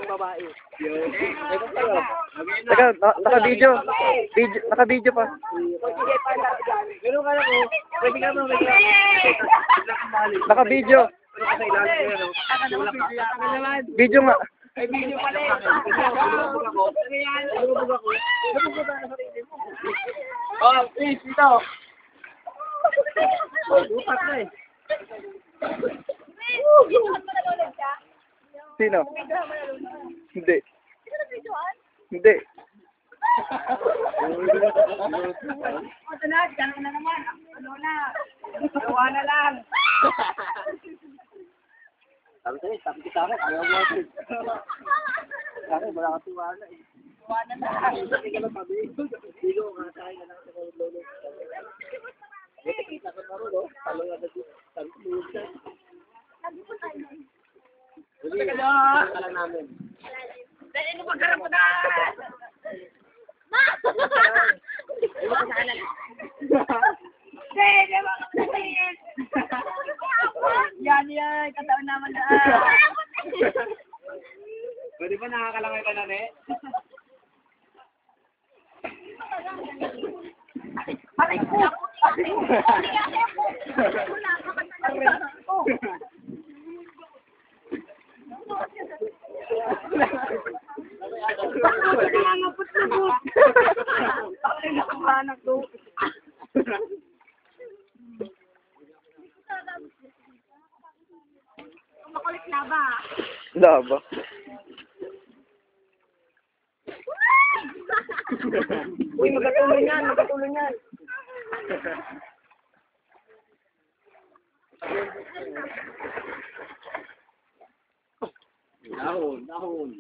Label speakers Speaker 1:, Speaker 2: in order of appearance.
Speaker 1: pang babae.
Speaker 2: Teka, naka-video. Naka-video pa.
Speaker 1: Ganun ka na ko. Pwede ka mo.
Speaker 2: Naka-video. Video nga.
Speaker 1: Ay, video pala eh. Nabubog ako. Nabubog ako. Nabubog ako sa sarili mo. Oh, please, dito. Bukas na eh.
Speaker 2: Sino? Hindi. Hindi.
Speaker 1: Ito na, gano'n na naman. Ano na? Gawa na lang. Sabi sa'yo, sabi ko sa akin, ayaw mo ako. Sabi, wala ka tiwala eh. Gawa na lang. Sabi ka lang sabi. Dilo ka sa akin na lang sa lolo. Kita ko na rin, talo nga dito. Sabi ko, lolo siya. Hindi ka lang. Kala namin. Dahil ano magkarap ko na? Ma! Hindi ko sa kanan. Hindi mo kapatid. Yan, kataon naman na. Pwede ba nakakalangay ka na, ne? Aray ko! Makulit na ba?
Speaker 2: Laba.
Speaker 1: Uy, magkatuloy yan, magkatuloy yan. Dahon.